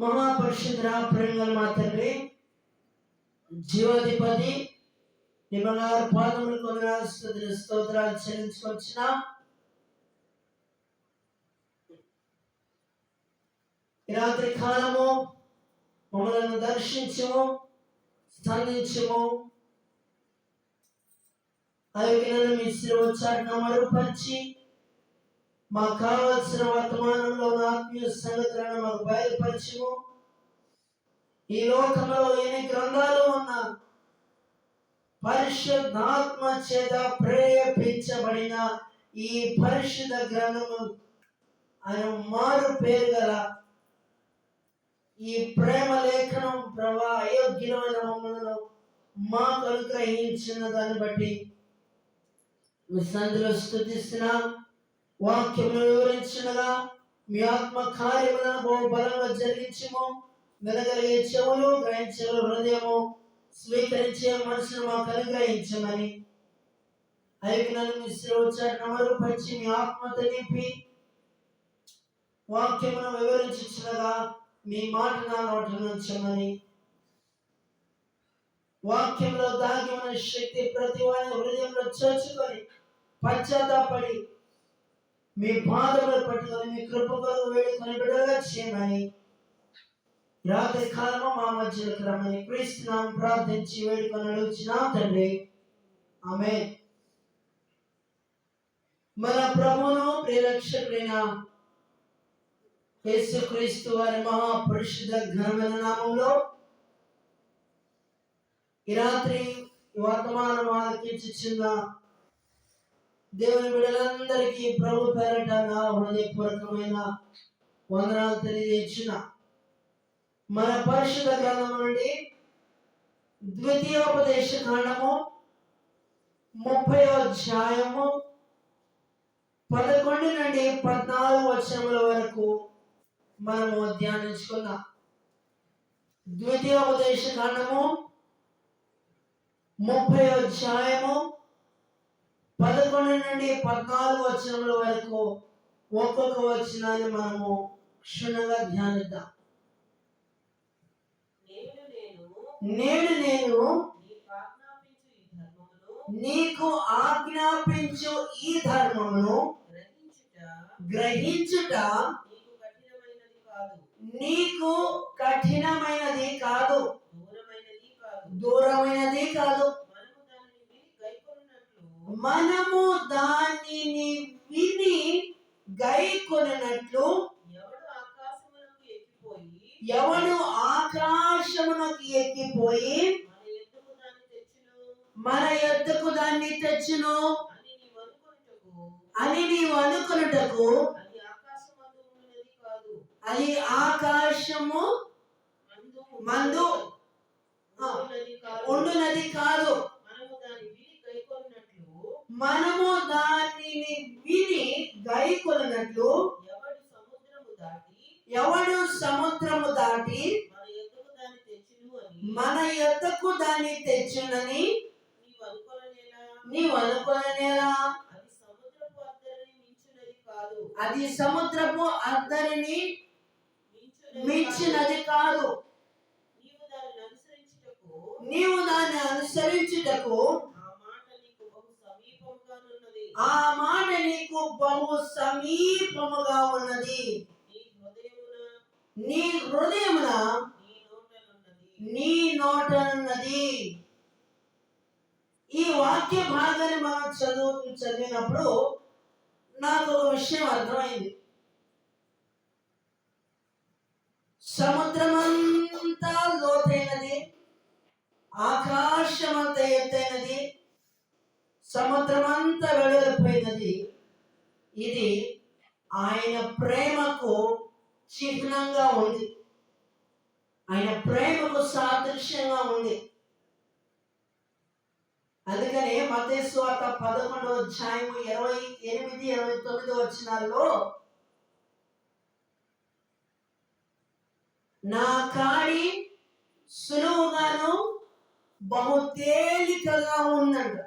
మహాపరిశుద్ధ ప్రేమల మా తండ్రి, జీవాధిపతి నీ బంగారు పాదములు కొందనాలు స్తుతులు స్తోత్రాలు చెల్లించుకొచ్చిన ఈ రాత్రి కాలము మమ్మల్ని దర్శించము, స్పందించము. అయోగ్యులను మీ శిలువ చాటున మరుగుపరిచి మాకు కావలసిన వర్తమానంలో ఆత్మీయ సంగతులను మాకు బయలుపరచము. ఈ లోకంలో ఎన్ని గ్రంథాలు ఉన్నా పరిశుద్ధాత్మ చేత ప్రేరేపించబడిన ఈ పరిశుద్ధ గ్రంథము ఆయన మారు పేరు గల ఈ ప్రేమ లేఖనం ప్రభా అయోగ్యమైన మమ్మలను మాకు అనుగ్రహించిన దాన్ని బట్టి మీ సంధిలో స్తుతిస్తున్నా. వాక్యమును వివరించినగా మీ ఆత్మ కార్యములను బలంగా జరిగించము. వినగలిగే చెవులు, గ్రహించే హృదయము, స్వీకరించే మనసును మాకు అనుగ్రహించమని అయోగ్యులను మీ శిలువ చాటున మరుగుపరిచి మీ ఆత్మతో నింపి వాక్యమును వివరించినగా మీ మాట నా నోట నుంచమని, వాక్యంలో దాగి ఉన్న శక్తి ప్రతి వారి హృదయంలో చొచ్చుకొని పశ్చాత్తాపడి మీ పాదములు పట్టుకొని మీ కృప కొరకు వేడుకొని బిడ్డలుగా చేయమని రాత్రి కాలము మా మధ్యలోకి రమ్మని క్రీస్తు నామమున ప్రార్థించి వేడుకొని అడుగుచున్నాం తండ్రి, ఆమేన్. మన ప్రభువును ప్రియరక్షకుడైన యేసుక్రీస్తు వారి మహాపరిశుద్ధ ఘనమైన నామములో ఈ రాత్రి వర్తమానం ఆలకించుచున్న దేవుని బిడ్డలందరికీ ప్రభు పేరట నా హృదయపూర్వకమైన వందనాలు తెలియజేస్తున్న మన పరిశుద్ధ గ్రంథము నుండి ద్వితీయోపదేశ కాండము 30వ అధ్యాయము 11 నుండి 14 వచనముల వరకు మనము ధ్యానించుకుందాం. ద్వితీయోపదేశ కాండము 30వ అధ్యాయము 11 నుండి 14 వచనముల వరకు ఒక్కొక్క వచనాన్ని మనము క్షుణ్ణంగా ధ్యానిద్దాం. నేను నీకు ఆజ్ఞాపించు ఈ ధర్మమును గ్రహించుట నీకు కఠినమైనది కాదు, దూరమైనది కాదు. మనము దానిని విని గైకొనున్నట్లు ఎవడు ఆకాశమునకు ఎక్కిపోయి మన యొద్దకు దాన్ని తెచ్చును అని నీవు అనుకొనుటకు అది ఆకాశము మందు ఉండునది కాదు. మనము దానిని విని గైకొనున్నట్లు ఎవడు సముద్రము దాటి మన యొద్దకు దాన్ని తెచ్చునని నీవు అనుకొననేలా? అది సముద్రపు అద్దరిని మించినది కాదు. నీవు దాన్ని అనుసరించుటకు ఆ మాట నీకు బహు సమీపముగా ఉన్నది. నీ హృదయమున నీ నోటనున్నది. ఈ వాక్య భాగాన్ని మనం చదివినప్పుడు నాకు ఒక విషయం అర్థమైంది. సముద్రమంతా లోతైనది, ఆకాశమంతా ఎత్తైనది, సముద్రమంతా వెడల్పోయినది. ఇది ఆయన ప్రేమకు చిహ్నంగా ఉంది, ఆయన ప్రేమకు సాదృశ్యంగా ఉంది. అందుకనే మత్తయి సువార్త 11వ అధ్యాయము 28, 29 వచనాల్లో నా కాడి సులువుగాను బహు తేలికగా ఉందంట.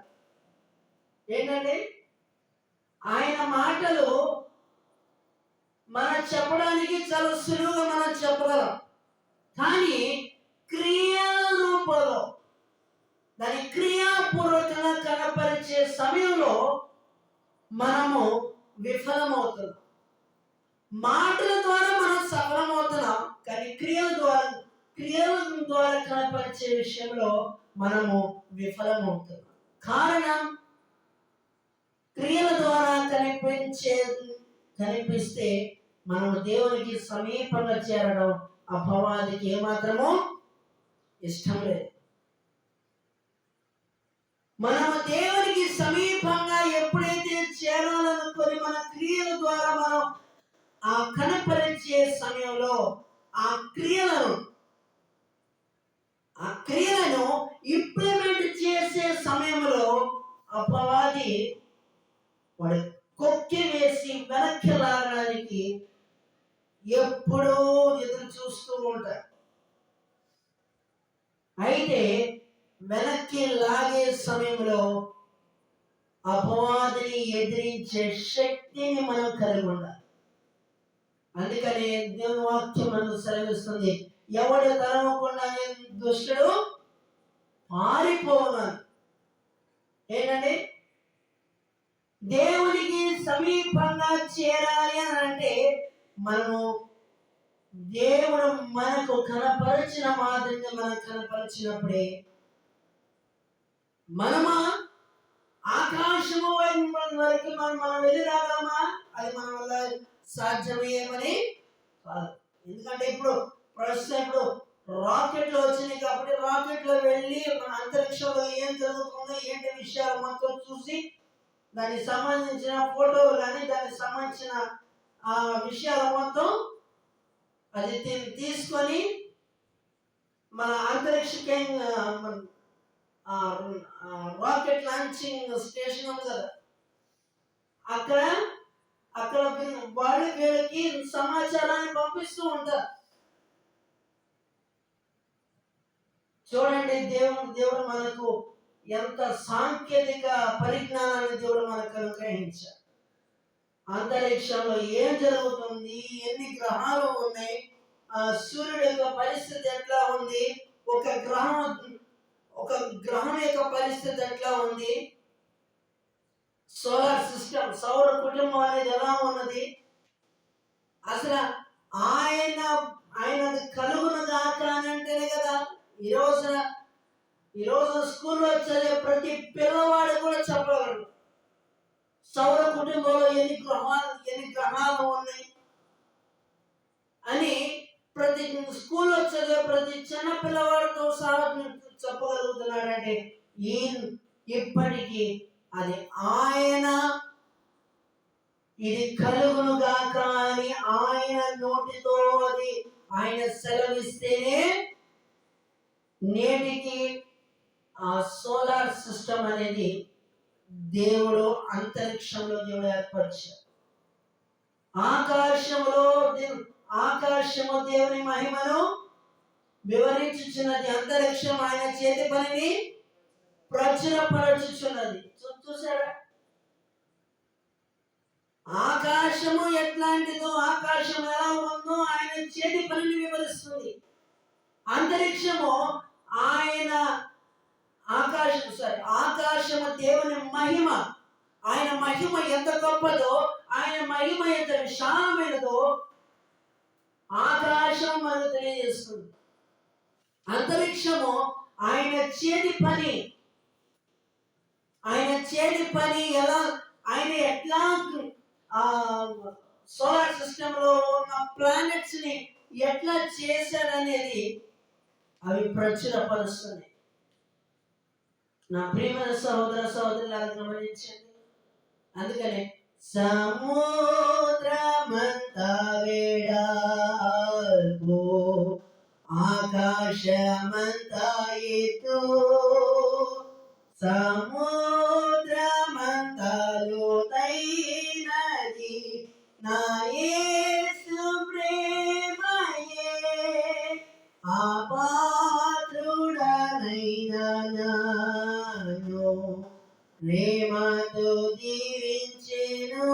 ఏంటంటే ఆయన మాటలు మనం చెప్పడానికి చాలా సులువుగా మనం చెప్పగలం. సమయంలో మనము విఫలమవుతున్నాం. మాటల ద్వారా మనం సఫలమవుతున్నాం, కానీ క్రియల ద్వారా కనపరిచే విషయంలో మనము విఫలమవుతున్నాం. కారణం, క్రియల ద్వారా కనిపిస్తే మనము దేవునికి సమీపంగా చేరడం అపవాదికి ఏమాత్రమో ఇష్టం లేదు. మనము దేవునికి సమీపంగా ఎప్పుడైతే చేరాలనుకొని మన క్రియల ద్వారా మనం ఆ కనపరిచే సమయంలో ఆ క్రియలను ఇంప్లిమెంట్ చేసే సమయంలో అపవాది వాడు కొక్కి వేసి వెనక్కి లాగడానికి ఎప్పుడూ ఎదురు చూస్తూ ఉంటారు. అయితే వెనక్కి లాగే సమయంలో అపవాదిని ఎదిరించే శక్తిని మనం కలిగి ఉండాలి. అందుకని దేవుని వాక్యం మనకు సెలవిస్తుంది, ఎవడు తరమకుండా దుష్టుడు పారిపోవాలి. ఏంటంటే దేవునికి సమీపంగా చేరాలి అని అంటే మనము దేవుడు మనకు కనపరిచిన మాదిరిగా మనకు కనపరిచినప్పుడే మనమా ఆకాశము వరకు మనం వెళ్ళి రాగలమా? అది మన వల్ల సాధ్యమయ్యేమని కాదు. ఎందుకంటే ఇప్పుడు రాకెట్లు వచ్చినాయి కాబట్టి రాకెట్లో వెళ్ళి మన అంతరిక్షంలో ఏం జరుగుతుందో ఏంటి విషయాలు మొత్తం చూసి దానికి సంబంధించిన ఫోటోలు కానీ దానికి సంబంధించిన ఆ విషయాలు మొత్తం అది తీసుకొని మన అంతరిక్ష రాకెట్ లాంచింగ్ స్టేషన్ ఉంది కదా, అక్కడ వీళ్ళకి సమాచారాన్ని పంపిస్తూ ఉంటారు. చూడండి, దేవుడు మనకు ఎంత సాంకేతిక పరిజ్ఞానాన్ని దేవుడు మనకు అనుగ్రహించారు. అంతరిక్షంలో ఏం జరుగుతుంది, ఎన్ని గ్రహాలు ఉన్నాయి, సూర్యుడి యొక్క పరిస్థితి ఎట్లా ఉంది, ఒక గ్రహం యొక్క పరిస్థితి ఎట్లా ఉంది, సోలార్ సిస్టమ్ సౌర కుటుంబం అనేది ఎలా ఉన్నది, అసలు ఆయన కలుగును గాక అని అంటేనే కదా ఈరోజు స్కూల్లో చదివే ప్రతి పిల్లవాడు కూడా చెప్పగలడు సౌర కుటుంబంలో ఎన్ని గ్రహాలు ఉన్నాయి అని. ప్రతి స్కూల్లో చదివే ప్రతి చిన్న పిల్లవాడితో సహా చెప్పగలుగుతున్నాడంటే ఇప్పటికీ అది ఇది కలుగును గాక అని ఆయన నోటితో అది ఆయన సెలవిస్తేనే నేటికి ఆ సోలార్ సిస్టమ్ అనేది దేవుడు అంతరిక్షంలో దేవుడు ఏర్పరిచారు. ఆకాశము దేవుని మహిమను వివరించుచున్నది, అంతరిక్షం ఆయన చేతి పనిని ప్రచురపరచుచున్నది. చూసారా, ఆకాశము ఎట్లాంటిదో, ఆకాశం ఎలా ఉందో ఆయన చేతి పనిని వివరిస్తుంది. అంతరిక్షము ఆకాశము దేవుని మహిమ, ఆయన మహిమ ఎంత గొప్పదో, ఆయన మహిమ ఎంత విశాలమైనదో ఆకాశం మనకు తెలియజేస్తుంది. అంతరిక్షము ఆయన చేతి పని ఎలా, ఆయన ఎట్లా సోలార్ సిస్టమ్ లో ఉన్న ప్లానెట్స్ ని ఎట్లా చేశారనేది అవి ప్రచురపరుస్తుంది. నా ప్రియమైన సహోదర సహోదరులారా గమనించండి. అందుకనే సముద్రమంతా వేడాల్పు, ఆకాశమంతా ఎత్తు, సముద్రమంతా లోతైనది, నా యేసు ప్రేమయే, అపాత్రుడనైన నన్ను ప్రేమతో దీవించెను,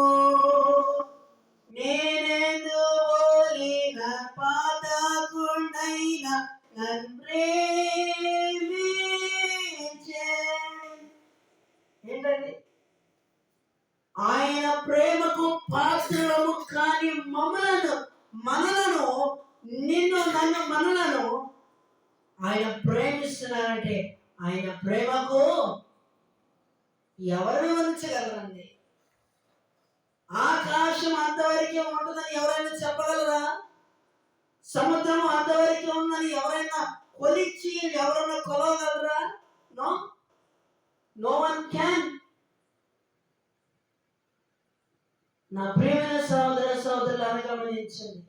నేనెందు పోలిన పాతకుండైన నన్ను ప్రేమించెను. ఏంటండి, నిన్ను నన్ను మనలను ఆయన ప్రేమిస్తున్నారంటే ఆయన ప్రేమకు ఎవరు వివరించగలరండి? ఆకాశం అంతవరకే ఉంటుందని ఎవరైనా చెప్పగలరా? సముద్రం అంతవరకే ఉందని ఎవరైనా కొలిచి ఎవరైనా కొలవగలరా? No, no one can. నా ప్రియమైన సహోదర సహోదరులను గమనించండి.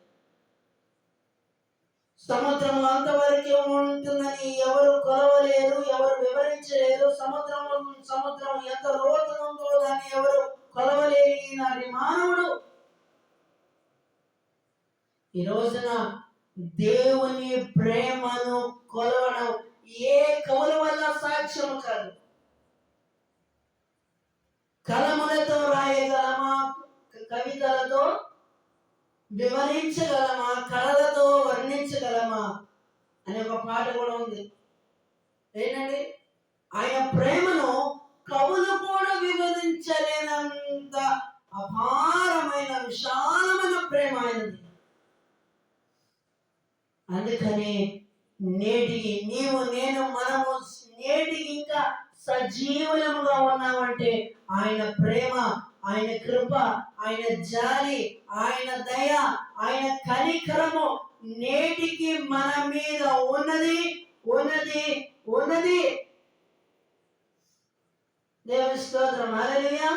సముద్రం అంతవరకే ఉంటుందని ఎవరు కొలవలేరు, ఎవరు వివరించలేరు. సముద్రం ఎంత లోతుగా ఉందో దాన్ని ఎవరు కొలవలేరు ఈనాటి మానవుడు. ఈ రోజున దేవుని ప్రేమను కొలవడం ఏ కవుల వల్ల సాధ్యం కాదు. కలములతో రాయగలమా, కవితలతో వివరించగలమా, కళలతో వర్ణించగలమా అనే ఒక పాట కూడా ఉంది. ఏంటండి? ఆయన ప్రేమను కవులు కూడా వివరించలేనంత అపారమైన విశాలమైన ప్రేమ ఆయనది. అందుకని నేటికి నీవు నేను మనము నేటికి ఇంకా సజీవులముగా ఉన్నామంటే ఆయన ప్రేమ, ఆయన కృప, ఆయన జాలి, ఆయన దయ, ఆయన కనికరము నేటికి మన మీద ఉన్నది ఉన్నది ఉన్నది. దేవుని స్తోత్రం. హల్లెలూయా.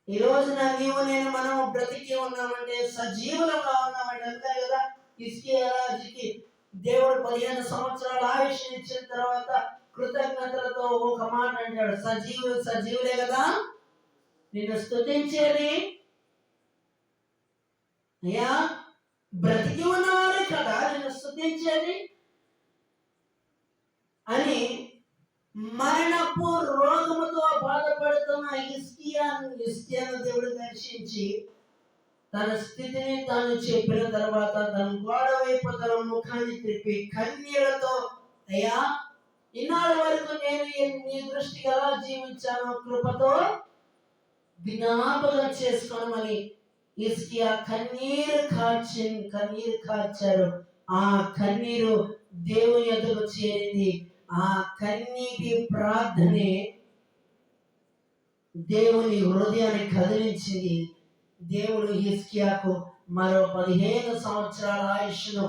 ఈ రోజున నీవు నేను మనము బ్రతికి ఉన్నామంటే, సజీవులుగా ఉన్నామంటే, అంతే కదా. హిజ్కియాకి దేవుడు 15 సంవత్సరాల ఆయుష్ ఇచ్చిన తర్వాత కృతజ్ఞతలతో ఒక మాట అంటాడు, సజీవులే కదా నిన్ను స్తుతించేది. అయ్యా, బ్రతికి ఉన్నవారే కదా నిన్ను స్తుతించేది అని మరణపు రోగముతో బాధపడుతున్న హిజ్కియాను దేవుడు దర్శించి తన స్థితిని తాను చెప్పిన తర్వాత తన గోడ వైపు తన ముఖాన్ని తిప్పి కన్నీళ్లతో, అయ్యా, ఇన్నాళ్ళ వరకు నేను నీ దృష్టికి ఎలా జీవించాను, కృపతో జ్ఞాపకం చేసుకోమని హిజ్కియా కన్నీరు కార్చారు. ఆ కన్నీరు దేవుని ఎదుగు చేరింది. ఆ కన్నీటి ప్రార్థనే దేవుని హృదయాన్ని కదిలించింది. దేవుడు హిజ్కియాకు మరో 15 సంవత్సరాల ఆయుష్ను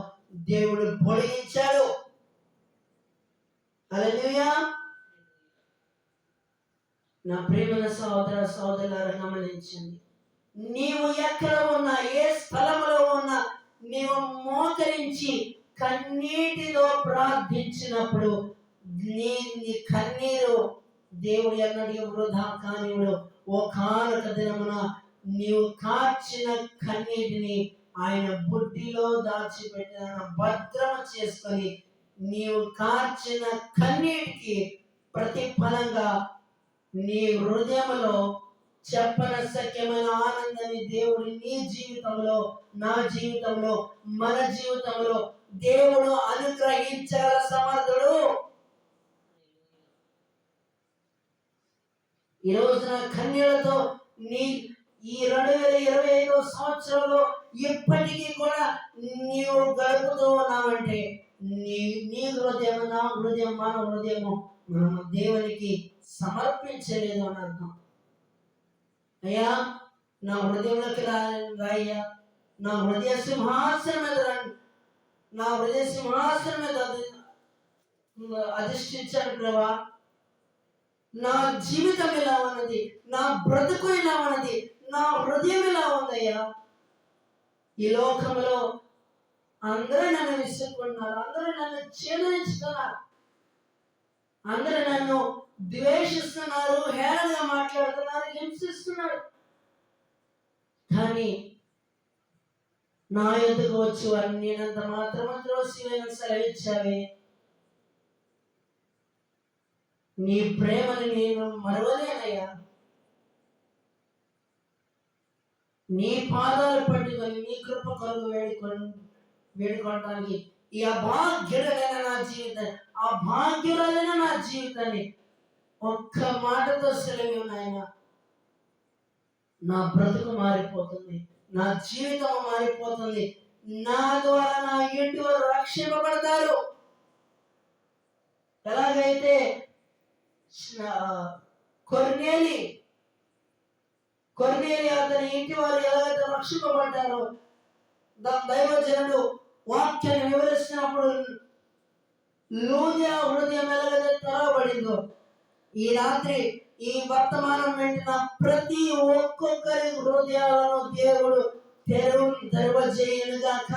దేవుడు పొడిగించాడు. హల్లెలూయా. నా ప్రియమైన సహోదర సహోదరులారా గమనించండి. నీవు ఎక్కడ ఉన్నా, ఏ స్థలంలో ఉన్నా, నీవు మోకరించి కన్నీటిలో ప్రార్థించినప్పుడు నీ కన్నీరు దేవుడు ఎన్నడూ వృధా కానివ్వడు. ఒకానొక దినమున నీవు కార్చిన కన్నీటిని ఆయన బుడ్డిలో దాచిపెట్టిన భద్రం చేసుకొని నీవు కార్చిన కన్నీటికి ప్రతిఫలంగా నీ హృదయంలో చెప్పనశక్యమైన ఆనందాన్ని దేవుడు నీ జీవితంలో, నా జీవితంలో, మన జీవితంలో దేవుడు అనుగ్రహించాల సమర్థుడు. ఈ రోజున కన్నీళ్లతో ఈ 2025 సంవత్సరంలో ఇప్పటికీ కూడా నీవు గడుపుతూ ఉన్నావంటే నీ హృదయం, నా హృదయం, మన హృదయము మనం దేవునికి సమర్పించలేదు అని అర్థం. అయ్యా, నా హృదయంలోకి రాయ్యా, నా హృదయ సింహాసనం మీద రండి, నా హృదయ సింహాసనం మీద అధిష్ఠించాడు ప్రభా. నా జీవితం ఎలా ఉన్నది, నా బ్రతుకు ఎలా ఉన్నది, నా హృదయం ఎలా ఉందయ్యా. ఈ లోకంలో అందరూ నన్ను విసుక్కున్నారు, అందరూ నన్ను ఛేదించుతున్నారు, అందరూ నన్ను ద్వేషిస్తున్నారు, హేళనగా మాట్లాడుతున్నారు, హింసిస్తున్నారు. కానీ నా ఎదుగు వచ్చి వారిని నేనంత మాత్రమే త్రోసివేయని సెలవిచ్చావే. నీ ప్రేమని నేను మరవలేనయ్యా. నీ పాదాలు పట్టుకొని నీ కృప కొరకు వేడుకోవటానికి ఈ అభాగ్యుడైన నా జీవితాన్ని, అభాగ్యురాలైన నా జీవితాన్ని ఒక్క మాటతో సెలవు నాయన. నా బ్రతుకు మారిపోతుంది, నా జీవితం మారిపోతుంది, నా ద్వారా నా ఇంటి వారు రక్షింపబడతారు. ఎలాగైతే కొర్నేలి అతని ఇంటి వారు ఎలాగైతే రక్షింపబడ్డారో, దైవజనుడు వాక్యాన్ని వివరిస్తున్నప్పుడు లూదియా హృదయం ఎలాగైతే తెరవబడిందో, ఈ రాత్రి ఈ వర్తమానం వింటున్న ప్రతి ఒక్కొక్కరి హృదయాలను దేవుడు తెరవజేయునుగాక.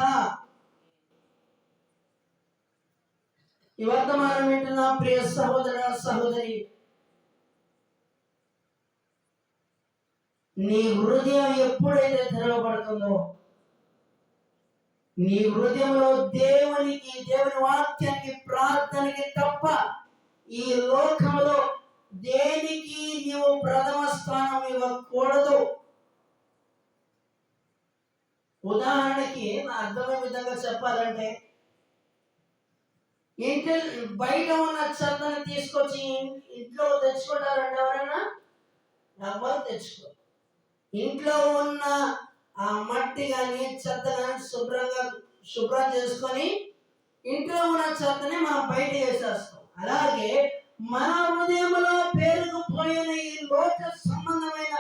ఈ వర్తమానం వింటున్న ప్రియ సహోదర సహోదరి, నీ హృదయం ఎప్పుడైతే తెరవబడుతుందో, నీ హృదయంలో దేవుని వాక్యానికి, ప్రార్థనకి తప్ప ఈ లోకంలో దేనికి నీవు ప్రథమ స్థానం ఇవ్వకూడదు. ఉదాహరణకి నా అర్థమయ్యే విధంగా చెప్పాలంటే, ఇంటి బయట ఉన్న చెత్తని తీసుకొచ్చి ఇంట్లో తెచ్చుకుంటారంటే ఎవరైనా? ఎవరు తెచ్చుకో. ఇంట్లో ఉన్న ఆ మట్టి కానీ చెత్త కానీ శుభ్రం చేసుకొని ఇంట్లో ఉన్న చెత్తని మనం బయట వేసేస్తాం. అలాగే మన హృదయంలో పేరుకుపోయిన ఈ లోక సంబంధమైన,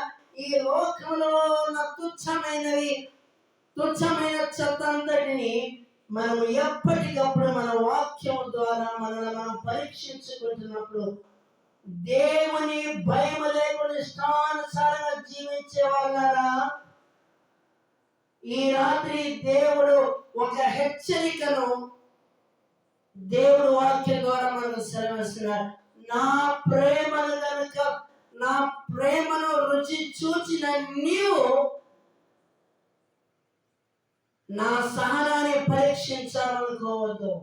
ఈ లోకంలో ఉన్న తుచ్చమైన చెత్త అంతటిని మనం ఎప్పటికప్పుడు మన వాక్యం ద్వారా మనల్ని మనం పరీక్షించుకుంటున్నప్పుడు, దేవుని భయం లేకుండా ఇష్టానుసారంగా జీవించే వాళ్ళారా, ఈ రాత్రి దేవుడు ఒక హెచ్చరికను దేవుడు వాక్యం ద్వారా మనకు సెలవిస్తున్నాడు. నా ప్రేమను రుచి చూచిన నీవు నా సహనాన్ని పరీక్షించాలనుకోవద్దు.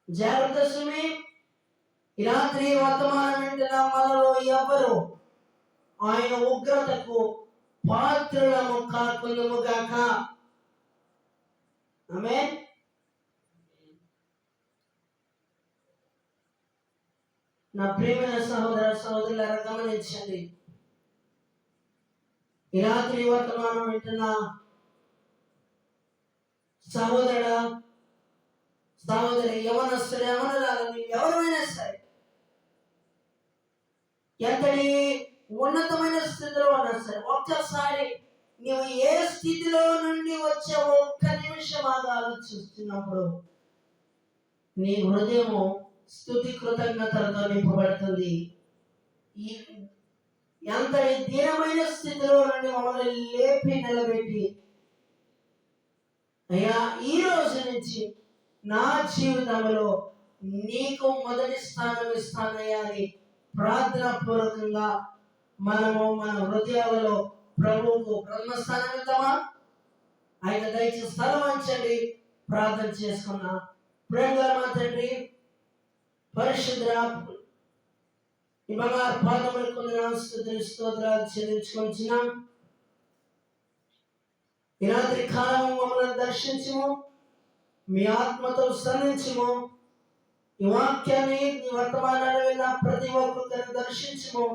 జాగ్రత్త సుమి. ఈ రాత్రి వర్తమానం వింటున్న మనలో ఎవరు ఆయన ఉగ్రతకు పాత్రులము కాకుందుముగాక. ఆమేన్. నా ప్రియమైన సహోదర సహోదరులారా, గమనించండి. ఈ రాత్రి వర్తమానం వింటున్న సహోదరుడా సహోదరి, యవనస్తుడు యవనురాలని, ఎవరైనా సరే, ఎంతటి ఉన్నతమైన స్థితిలో ఉన్నా సరే, ఒక్కసారి నువ్వు ఏ స్థితిలో నుండి వచ్చావో ఒక్క నిమిషం ఆలోచిస్తున్నప్పుడు నీ హృదయము స్తుతి కృతజ్ఞతలతో నింపబడుతుంది. ఎంతటి దీనమైన స్థితిలో నుండి మమ్మల్ని లేపి నిలబెట్టి, అయ్యా ఈ రోజు నుంచి నా జీవితంలో నీకు మొదటి స్థానం ఇస్తానయ్యా అని ప్రార్థన పూర్వకంగా మనము మన హృదయాలలో ప్రభువుకు ప్రథమ స్థానం ఇద్దామా? ఆయన దయచేసి స్థలం వంచండి, ప్రార్థన చేసుకున్నా. ప్రేమగల మా తండ్రి, పరిశుద్ధ ఈ బంగారు పాదములకు వందనాలు, స్తుతులు, స్తోత్రాలు చెల్లించుకొంచున్నాం. ఈ రాత్రి కాలము మమ్మల్ని దర్శించుము, మీ ఆత్మతో సన్నించుము. ఈ వాక్యాన్ని, నీ వర్తమానాన్ని విన్న ప్రతి ఒక్కరిని దర్శించుము.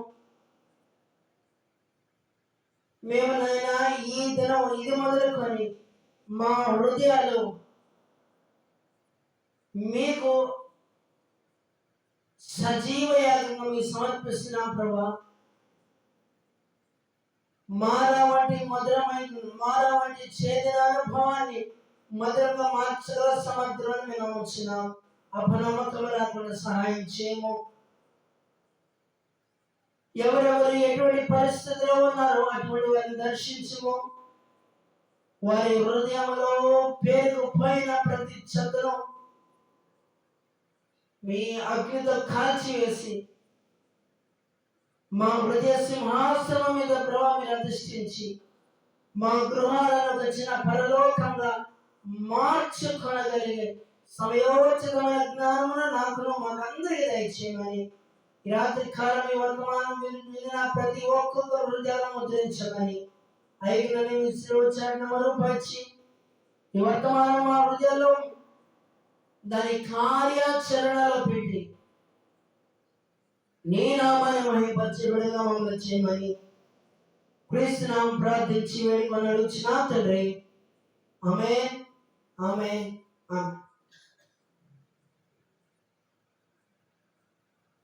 మేము నైనా ఈ దినం ఇది మొదలుకొని మా హృదయాలు మీకు సజీవ యాగంగా మీకు సమర్పిస్తున్నాం ప్రభా. మారా వంటి చేదన అనుభవాన్ని మధురంగా మార్చగల సమర్థులను మేము నమ్ముచున్నాం. అపనమ్మకం రాకుండా సహాయం చేయము. ఎవరెవరు ఎటువంటి పరిస్థితిలో ఉన్నారో అటువంటి వారిని దర్శించము. వారి హృదయంలో పేరుకుపోయిన ప్రతి చెత్తను మీ అగ్నితో కాల్చివేసి మా హృదయ సింహాసనం మీద ప్రభావం మీరు అధిష్ఠించి మా గృహాలను వచ్చిన పరలోకంగా మార్చుకొనగలిగే సమయోచితమైన జ్ఞానమును నాకును మాకందరికీ దయచేయమని ఈ రాత్రి కాలం ఈ వర్తమానం విన్న ప్రతి ఒక్కొక్కరు హృదయాలను ముద్రించమని ఐగుణని విశ్రోచాన్ని మరుపరిచి ఈ వర్తమానం మా హృదయాల్లో దాని కార్యాచరణలో పెట్టి నీ నామాన్ని మహిమపరచబడిగా మమ్మల్ని చేయమని క్రీస్తునామం ప్రార్థించి వేడుకొని అడుగుచున్నాం తండ్రి. ఆమేన్, ఆమేన్, ఆమేన్.